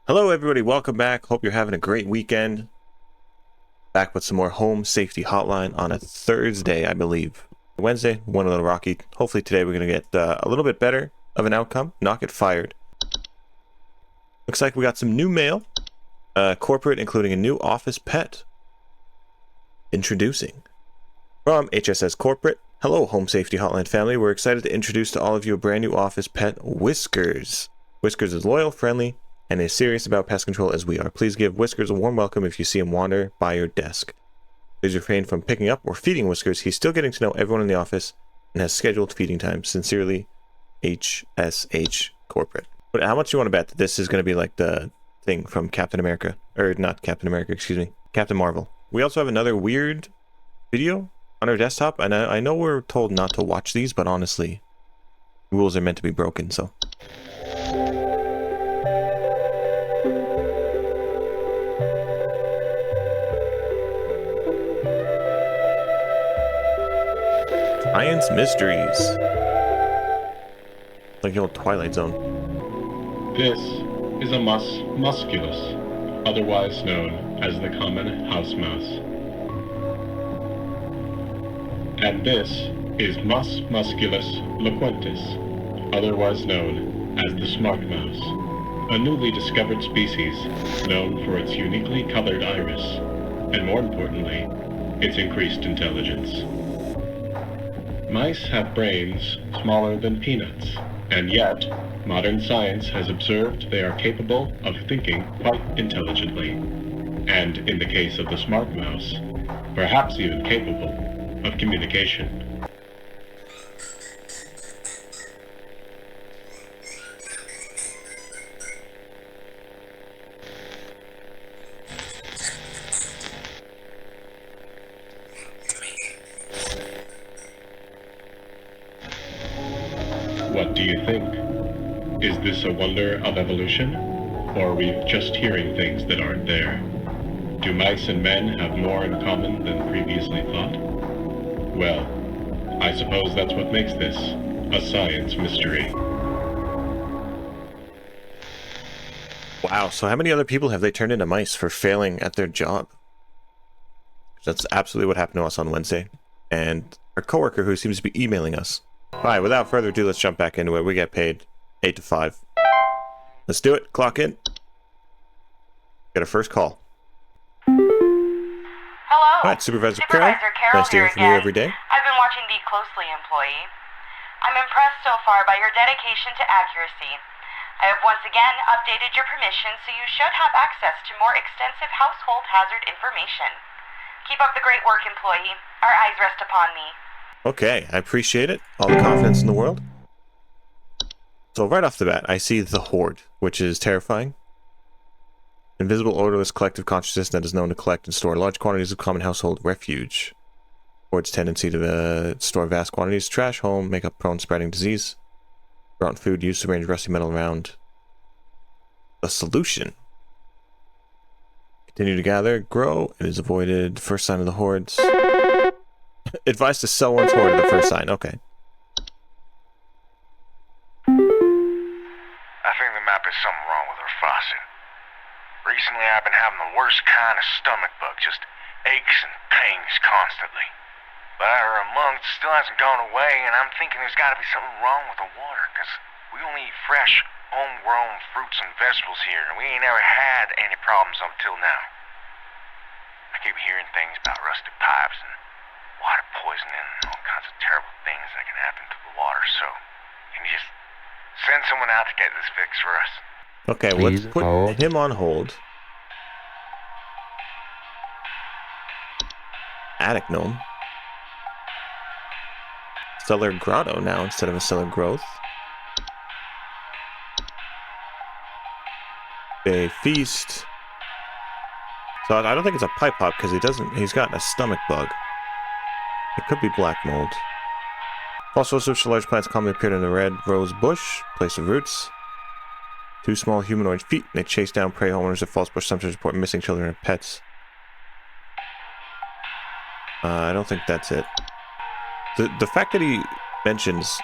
Hello everybody, welcome back. Hope you're having a great weekend. Back with some more Home Safety Hotline on a Thursday, I believe. Wednesday, one a little rocky. Hopefully today we're going to get a little bit better of an outcome, not get fired. Looks like we got some new mail. Corporate, including a new office pet. Introducing. From HSS Corporate. Hello Home Safety Hotline family. We're excited to introduce to all of you a brand new office pet, Whiskers. Whiskers is loyal, friendly, and is serious about pest control as we are. Please give Whiskers a warm welcome if you see him wander by your desk. Please refrain from picking up or feeding Whiskers. He's still getting to know everyone in the office and has scheduled feeding time. Sincerely, HSH Corporate. But how much do you want to bet that this is going to be like the thing from Captain America? Or not Captain America, excuse me. Captain Marvel. We also have another weird video on our desktop, and I know we're told not to watch these, but honestly, rules are meant to be broken, so. Science mysteries. Like the old Twilight Zone. This is a mus musculus, otherwise known as the common house mouse. And this is Mus musculus loquentis, otherwise known as the smart mouse, a newly discovered species known for its uniquely colored iris, and more importantly, its increased intelligence. Mice have brains smaller than peanuts, and yet, modern science has observed they are capable of thinking quite intelligently, and in the case of the smart mouse, perhaps even capable of communication. What do you think? Is this a wonder of evolution, or are we just hearing things that aren't there? Do mice and men have more in common than previously thought? Well, I suppose that's what makes this a science mystery. Wow, so how many other people have they turned into mice for failing at their job? That's absolutely what happened to us on Wednesday. And our coworker who seems to be emailing us. Alright, without further ado, let's jump back into it. We get paid 8 to 5. Let's do it. Clock in. Get our first call. Hello. Alright, Supervisor Carol. Nice to hear from you every day. I've been watching thee closely, employee. I'm impressed so far by your dedication to accuracy. I have once again updated your permission, so you should have access to more extensive household hazard information. Keep up the great work, employee. Our eyes rest upon me. Okay, I appreciate it. All the confidence in the world. So right off the bat, I see the Horde, which is terrifying. Invisible, odorless, collective consciousness that is known to collect and store large quantities of common household refuge. Horde's tendency to store vast quantities of trash, home, make up prone spreading disease. Rotten food, use to range rusty metal around. The solution. Continue to gather, grow, it is avoided. First sign of the Hordes. Advice to sell one's Horde at the first sign, okay. I think there might be something wrong with her faucet. Recently I've been having the worst kind of stomach bug, just aches and pains constantly. But after a month, it still hasn't gone away, and I'm thinking there's got to be something wrong with the water, because we only eat fresh, homegrown fruits and vegetables here, and we ain't ever had any problems up till now. I keep hearing things about rusted pipes and water poisoning and all kinds of terrible things that can happen to the water, so can you just send someone out to get this fixed for us? Okay, let's put him on hold. Attic gnome. Cellar grotto now instead of a cellar growth. A feast. So I don't think it's a pipe hop because he's got a stomach bug. It could be black mold. False switch to large plants commonly appeared in the red rose bush, place of roots. 2 small humanoid feet. They chase down prey homeowners at false bush. Sometimes report missing children and pets. I don't think that's it. The fact that he mentions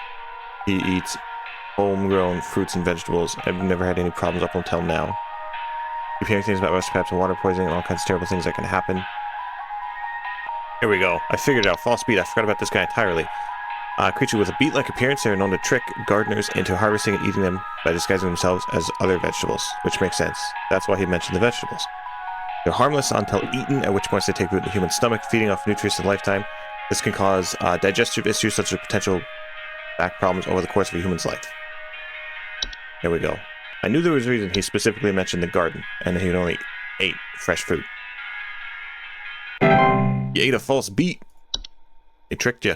he eats homegrown fruits and vegetables, I've never had any problems up until now. Keep hearing things about rust traps and water poisoning and all kinds of terrible things that can happen. Here we go. I figured it out. False beet. I forgot about this guy entirely. Creature with a beet-like appearance. They are known to trick gardeners into harvesting and eating them by disguising themselves as other vegetables, which makes sense. That's why he mentioned the vegetables. They're harmless until eaten, at which point they take root in the human stomach, feeding off nutrients in a lifetime. This can cause digestive issues such as potential back problems over the course of a human's life. There we go. I knew there was a reason he specifically mentioned the garden, and he only ate fresh fruit. You ate a false beet. They tricked you.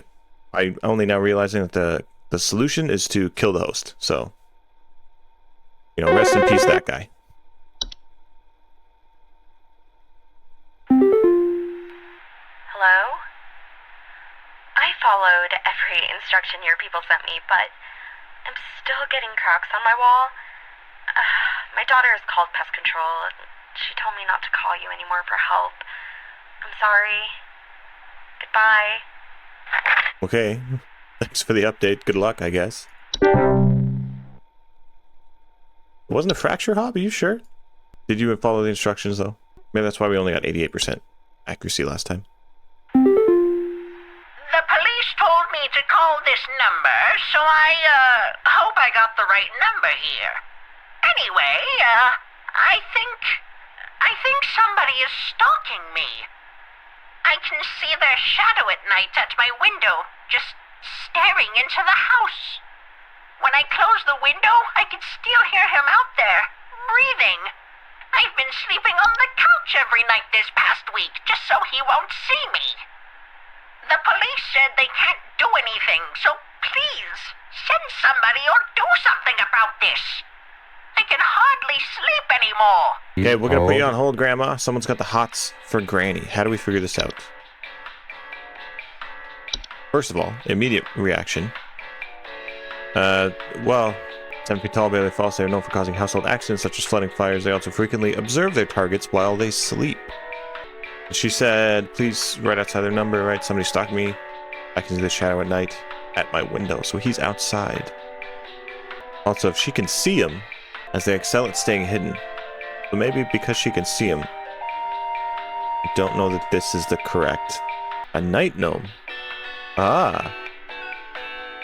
I'm only now realizing that the solution is to kill the host. So, you know, rest in peace, that guy. Hello? I followed every instruction your people sent me, but I'm still getting cracks on my wall. My daughter has called pest control. She told me not to call you anymore for help. I'm sorry. Goodbye. Okay. Thanks for the update. Good luck, I guess. It wasn't a fracture hop? Are you sure? Did you follow the instructions, though? Maybe that's why we only got 88% accuracy last time. The police told me to call this number, so I hope I got the right number here. Anyway, I think somebody is stalking me. I can see their shadow at night at my window, just staring into the house. When I close the window, I can still hear him out there, breathing. I've been sleeping on the couch every night this past week, just so he won't see me. The police said they can't do anything, so please, send somebody or do something about this. I can hardly sleep anymore. Okay, we're gonna put you on hold, Grandma. Someone's got the hots for Granny. How do we figure this out? First of all, immediate reaction. Well, 7 feet tall, barely false. They are known for causing household accidents such as flooding, fires. They also frequently observe their targets while they sleep. She said, please write outside their number, right? Somebody stalked me. I can see the shadow at night at my window. So he's outside. Also, if she can see him, as they excel at staying hidden. But maybe because she can see him. I don't know that this is the correct. A night gnome. Ah.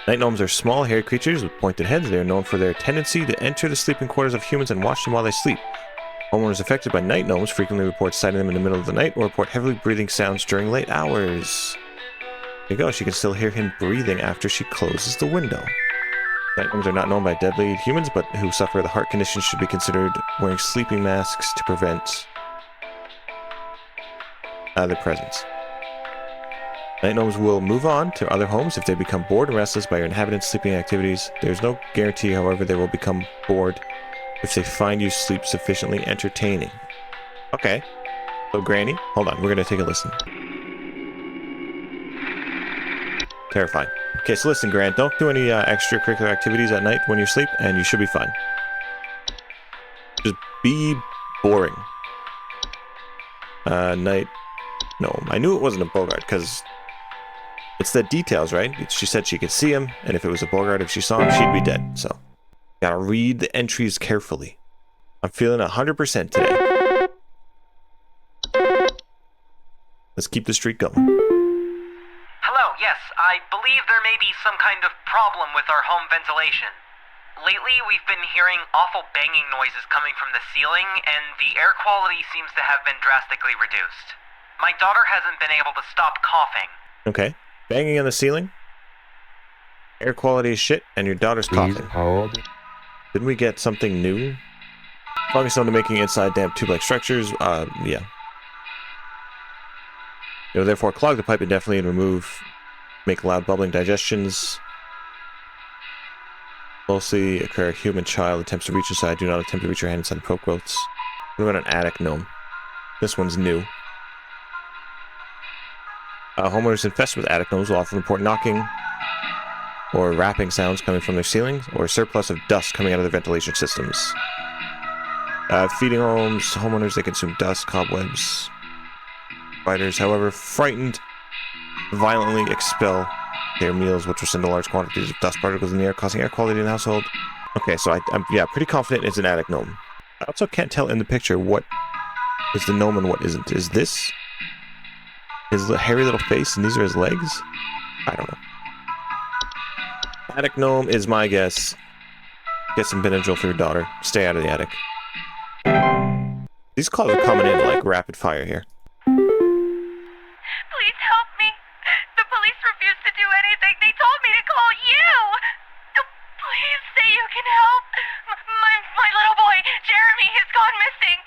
Night gnomes are small, hairy creatures with pointed heads. They are known for their tendency to enter the sleeping quarters of humans and watch them while they sleep. Homeowners affected by night gnomes frequently report sighting them in the middle of the night or report heavily breathing sounds during late hours. There you go. She can still hear him breathing after she closes the window. Night gnomes are not known by deadly humans, but who suffer the heart condition should be considered wearing sleeping masks to prevent their presence. Night gnomes will move on to other homes if they become bored and restless by your inhabitants' sleeping activities. There's no guarantee, however, they will become bored if they find you sleep sufficiently entertaining. Okay. So, Granny, hold on. We're going to take a listen. Terrifying. Okay, so listen, Grant. Don't do any extracurricular activities at night when you sleep, and you should be fine. Just be boring. Night gnome. I knew it wasn't a Bogart, because it's the details, right? She said she could see him, and if it was a Bogart, if she saw him, she'd be dead. So, gotta read the entries carefully. I'm feeling 100% today. Let's keep the streak going. Hello, yes, I believe there may be some kind of problem with our home ventilation. Lately, we've been hearing awful banging noises coming from the ceiling, and the air quality seems to have been drastically reduced. My daughter hasn't been able to stop coughing. Okay. Banging on the ceiling. Air quality is shit, and your daughter's coughing. Hold. Didn't we get something new? Focus on making inside damp tube-like structures. Yeah. It will therefore clog the pipe indefinitely and make loud bubbling digestions. Mostly occur human child attempts to reach inside. Do not attempt to reach your hand inside the poke quotes. What about an attic gnome? This one's new. Homeowners infested with attic gnomes will often report knocking or rapping sounds coming from their ceilings, or a surplus of dust coming out of their ventilation systems. Feeding homes, homeowners, they consume dust, cobwebs. Spiders, however, frightened, violently expel their meals, which will send large quantities of dust particles in the air, causing air quality in the household. Okay, so I'm pretty confident it's an attic gnome. I also can't tell in the picture what is the gnome and what isn't. Is this his hairy little face and these are his legs? I don't know. Attic gnome is my guess. Get some Benadryl for your daughter. Stay out of the attic. These calls are coming in like rapid fire here. Please help me. The police refuse to do anything. They told me to call you. Please say you can help. My little boy, Jeremy, has gone missing.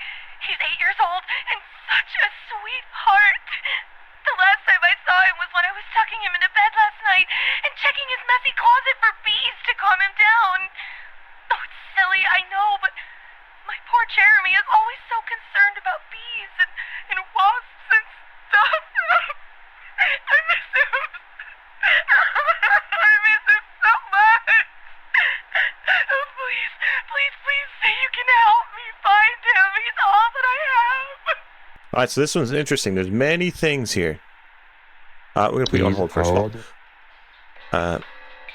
He's 8 years old and such a sweetheart. The last time I saw him was when I was tucking him into bed last night and checking his messy closet for bees to calm him down. Oh, it's silly, I know, but my poor Jeremy is always so concerned about bees and wasps and stuff. I miss him. I miss him so much. Oh, please say you can help me find him. He's all that I have. Alright, so this one's interesting. There's many things here. We're going to put you on hold first of all.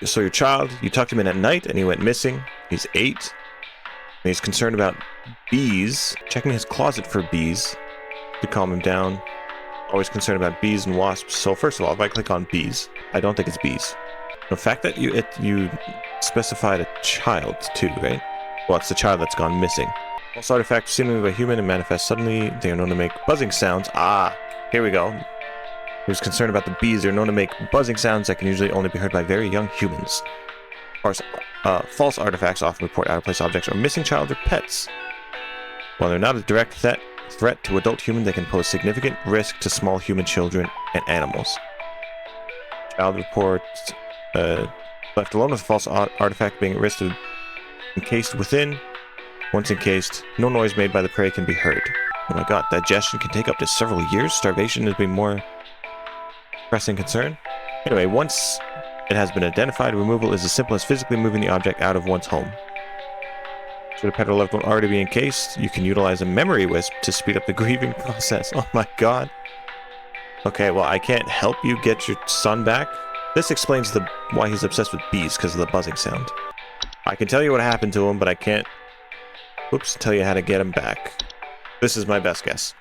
So your child, you tucked him in at night and he went missing. He's 8. And he's concerned about bees. Checking his closet for bees to calm him down. Always concerned about bees and wasps. So first of all, if I click on bees, I don't think it's bees. The fact that you specified a child too, right? Well, it's the child that's gone missing. False artifacts seemingly by human and manifest suddenly. They are known to make buzzing sounds. Ah, here we go. He was concerned about the bees. They're known to make buzzing sounds that can usually only be heard by very young humans. False artifacts often report out-of-place objects or missing child or pets. While they're not a direct threat to adult humans, they can pose significant risk to small human children and animals. Child reports left alone with a false artifact being at risk of encased within. Once encased, no noise made by the prey can be heard. Oh my god, digestion can take up to several years. Starvation has been more pressing concern. Anyway, once it has been identified, removal is as simple as physically moving the object out of one's home. Should a pet or loved one already be encased, you can utilize a memory wisp to speed up the grieving process. Oh my god. Okay, well, I can't help you get your son back. This explains why he's obsessed with bees, because of the buzzing sound. I can tell you what happened to him, but I can't tell you how to get him back. This is my best guess.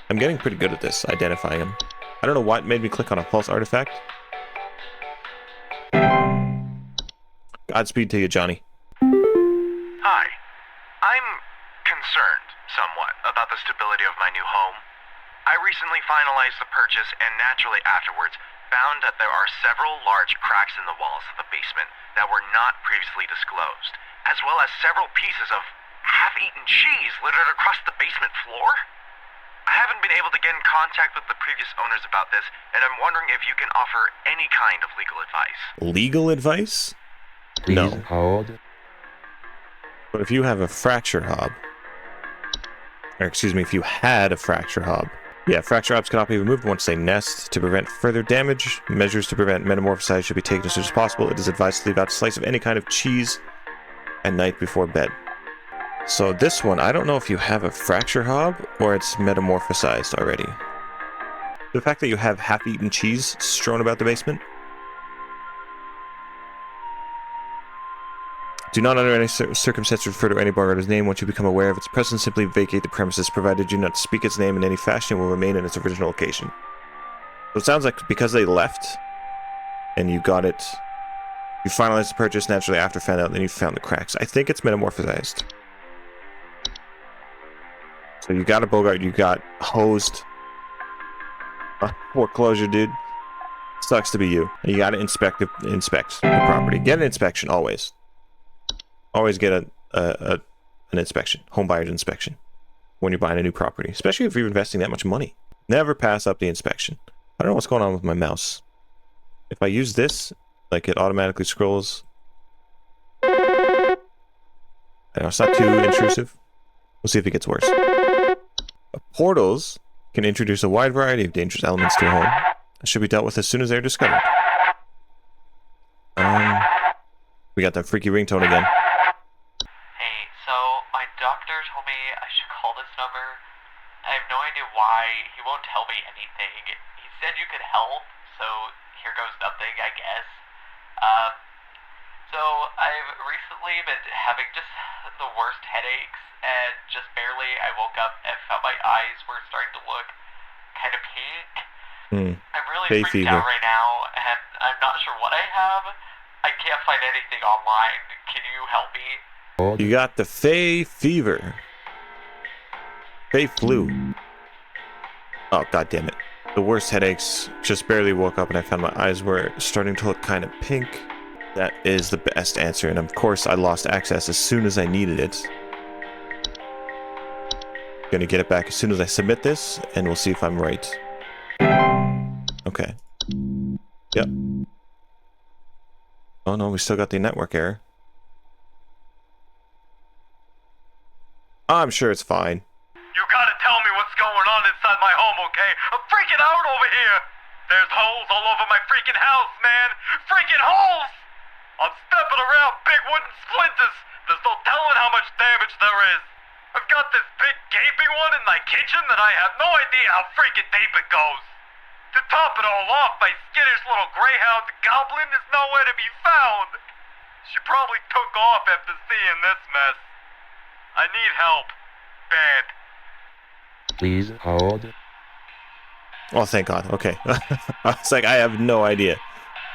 I'm getting pretty good at this, identifying him. I don't know what made me click on a false artifact. Godspeed to you, Johnny. Hi. I'm concerned, somewhat, about the stability of my new home. I recently finalized the purchase and naturally afterwards found that there are several large cracks in the walls of the basement that were not previously disclosed, as well as several pieces of half-eaten cheese littered across the basement floor. I haven't been able to get in contact with the previous owners about this, and I'm wondering if you can offer any kind of legal advice. Legal advice? No. But if you have a fracture hob, or excuse me, if you had a fracture hob, yeah, fracture hobs cannot be removed once they nest. To prevent further damage, measures to prevent metamorphosis should be taken as soon as possible. It is advised to leave out a slice of any kind of cheese at night before bed. So this one, I don't know if you have a fracture hob or it's metamorphosized already. The fact that you have half-eaten cheese strewn about the basement. Do not under any circumstance refer to any bar owner's name. Once you become aware of its presence, simply vacate the premises, provided you do not speak its name in any fashion. It will remain in its original location. So it sounds like because they left, and you got it, you finalized the purchase naturally after found out, then you found the cracks. I think it's metamorphosized. So you got a Bogart, you got hosed. Foreclosure, dude. Sucks to be you. You gotta inspect the property. Get an inspection, always. Always get an inspection, home buyer's inspection, when you're buying a new property, especially if you're investing that much money. Never pass up the inspection. I don't know what's going on with my mouse. If I use this, like it automatically scrolls. I know it's not too intrusive. We'll see if it gets worse. Portals can introduce a wide variety of dangerous elements to a home. That should be dealt with as soon as they're discovered. We got that freaky ringtone again. Hey, so my doctor told me I should call this number. I have no idea why. He won't tell me anything. He said you could help, so here goes nothing, I guess. So I've recently been having just the worst headaches, and just barely I woke up and felt my eyes were starting to look kind of pink. I'm really Hay freaked fever. out right now, and I'm not sure what I have. I can't find anything online. Can you help me? You got the Fay fever. Fay flu. Oh, god damn it. The worst headaches. Just barely woke up and I found my eyes were starting to look kind of pink. That is the best answer, and of course I lost access as soon as I needed it. Gonna get it back as soon as I submit this, and we'll see if I'm right. Okay. Yep. Oh no, we still got the network error. I'm sure it's fine. You gotta tell me what's going on inside my home, okay? I'm freaking out over here! There's holes all over my freaking house, man! Freaking holes! I'm stepping around big wooden splinters! There's no telling how much damage there is! I've got this big gaping one in my kitchen that I have no idea how freaking deep it goes! To top it all off, my skittish little greyhound goblin is nowhere to be found! She probably took off after seeing this mess. I need help. Bad. Please hold. Oh, thank God. Okay. I was like, I have no idea.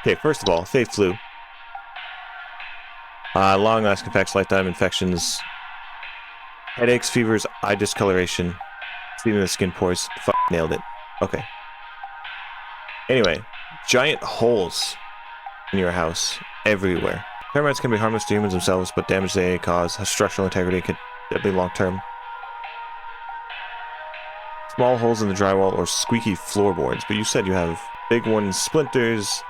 Okay, first of all, Fay flu. Long-lasting effects, lifetime infections, headaches, fevers, eye discoloration, bleeding the skin pores. Fuck, nailed it. Okay. Anyway, giant holes in your house everywhere. Termites can be harmless to humans themselves, but damage they cause has structural integrity and can deadly long-term. Small holes in the drywall or squeaky floorboards, but you said you have big ones, splinters,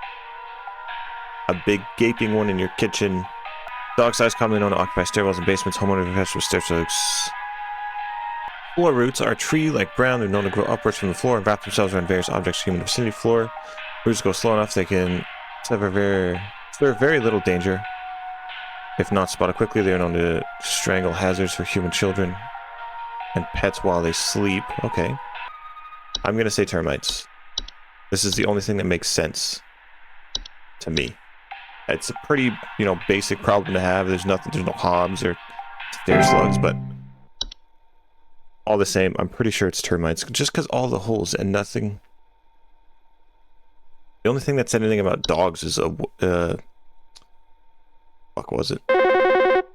a big gaping one in your kitchen. Dog size commonly known to occupy stairwells and basements. Homeowners infested with stair slopes. Floor roots are tree-like brown. They're known to grow upwards from the floor and wrap themselves around various objects in the vicinity. Floor roots go slow enough they can serve very little danger. If not spotted quickly, they are known to strangle hazards for human children and pets while they sleep. Okay. I'm gonna say termites. This is the only thing that makes sense to me. It's a pretty, basic problem to have. There's no hobs or stair slugs, but all the same, I'm pretty sure it's termites. Just because all the holes and nothing. The only thing that said anything about dogs is fuck was it? It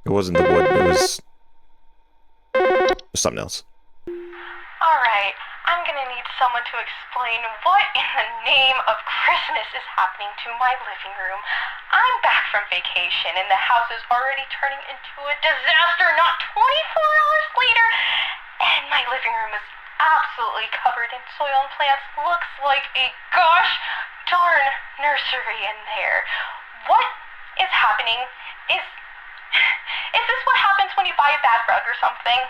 wasn't the wood. It was something else. Alright, I'm gonna need someone to explain what in the name of Christmas is happening to my living room. I'm back from vacation and the house is already turning into a disaster not 24 hours later. And my living room is absolutely covered in soil and plants. Looks like a gosh darn nursery in there. What is happening? Is this what happens when you buy a bad rug or something?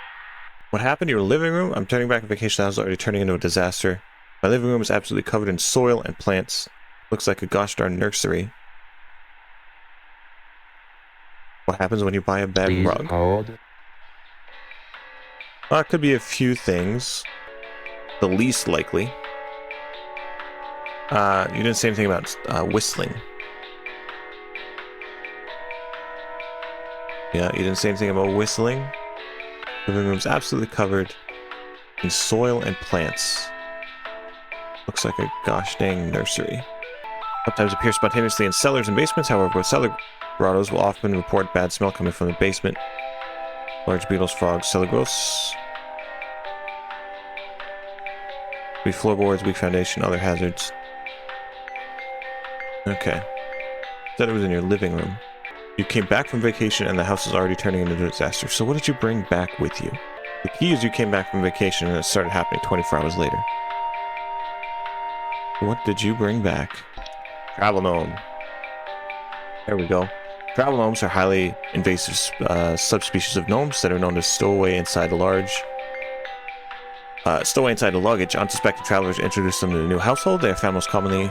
What happened to your living room? I'm turning back on vacation. The house is already turning into a disaster. My living room is absolutely covered in soil and plants. Looks like a gosh darn nursery. What happens when you buy a bad Please rug? hold. Well, it could be a few things. The least likely. You didn't say anything about whistling. Yeah, you didn't say anything about whistling. Living room's absolutely covered in soil and plants. Looks like a gosh dang nursery. Sometimes appear spontaneously in cellars and basements. However, with cellar grottos will often report bad smell coming from the basement. Large beetles, frogs, cellar growths. Weak floorboards, weak foundation, other hazards. Okay. Said it was in your living room. You came back from vacation and the house is already turning into a disaster. So what did you bring back with you? The key is you came back from vacation and it started happening 24 hours later. What did you bring back? Travel gnome. There we go. Travel gnomes are highly invasive subspecies of gnomes that are known to stow away inside a luggage. Unsuspecting travelers introduce them to the new household. They are found most commonly in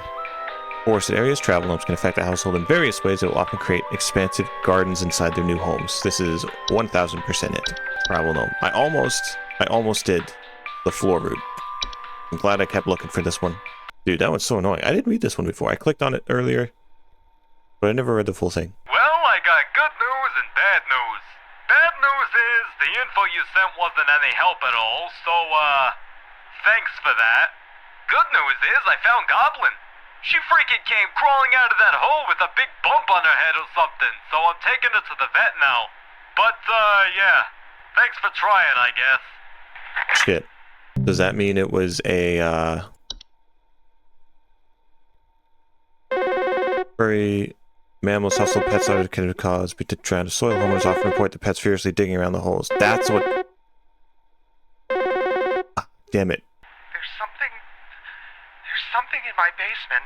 forested areas. Travel gnomes can affect a household in various ways. They will often create expansive gardens inside their new homes. This is 1000% it. Travel gnome. I almost did the floor route. I'm glad I kept looking for this one. Dude, that one's so annoying. I didn't read this one before. I clicked on it earlier, but I never read the full thing. Well, I got good news and bad news. Bad news is wasn't any help at all, so, thanks for that. Good news is I found Goblin. She freaking came crawling out of that hole with a big bump on her head or something, so I'm taking her to the vet now. But, yeah. Thanks for trying, I guess. Shit. Does that mean it was a, furry mammals, hostile pets are can cause be to drown the soil. Homeowners often report the pets furiously digging around the holes. That's what... Ah, damn it. There's something in my basement.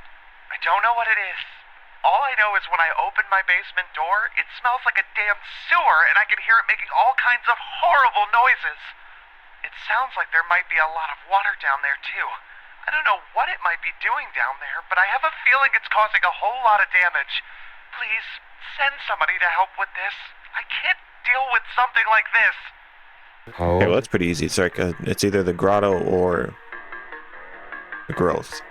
I don't know what it is. All I know is when I open my basement door, it smells like a damn sewer, and I can hear it making all kinds of horrible noises. It sounds like there might be a lot of water down there, too. I don't know what it might be doing down there, but I have a feeling it's causing a whole lot of damage. Please, send somebody to help with this. I can't deal with something like this. How Okay, well, that's pretty easy. It's like, it's either the grotto or the growth.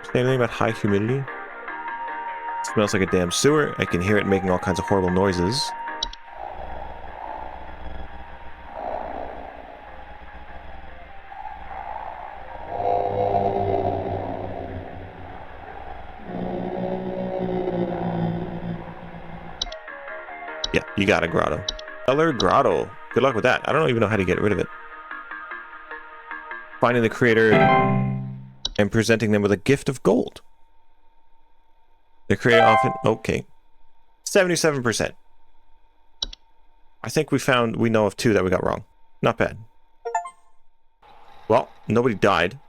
Say anything about high humidity? It smells like a damn sewer. I can hear it making all kinds of horrible noises. Yeah, you got a grotto. Color grotto. Good luck with that. I don't even know how to get rid of it. Finding the creator and presenting them with a gift of gold. The creator often... Okay. 77%. I think we know of 2 that we got wrong. Not bad. Well, nobody died.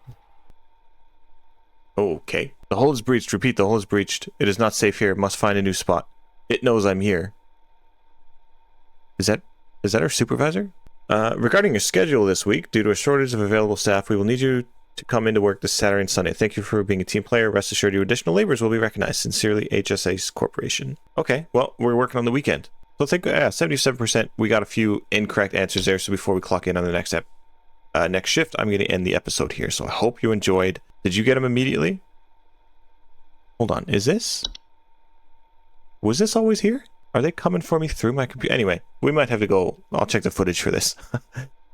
Okay. The hole is breached. Repeat, the hole is breached. It is not safe here. Must find a new spot. It knows I'm here. Is that our supervisor? Regarding your schedule this week, due to a shortage of available staff, we will need you to come into work this Saturday and Sunday. Thank you for being a team player. Rest assured your additional labors will be recognized. Sincerely, HSA Corporation. Okay, well, we're working on the weekend. So I think 77%. We got a few incorrect answers there, so before we clock in on the next shift, I'm going to end the episode here. So I hope you enjoyed. Did you get them immediately? Hold on, was this always here? Are they coming for me through my computer? Anyway, we might have to go. I'll check the footage for this.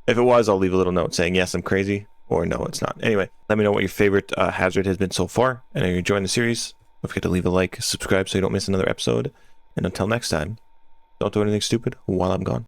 If it was, I'll leave a little note saying, yes, I'm crazy, or no, it's not. Anyway, let me know what your favorite hazard has been so far, and if you're enjoying the series, don't forget to leave a like, subscribe so you don't miss another episode, and until next time, don't do anything stupid while I'm gone.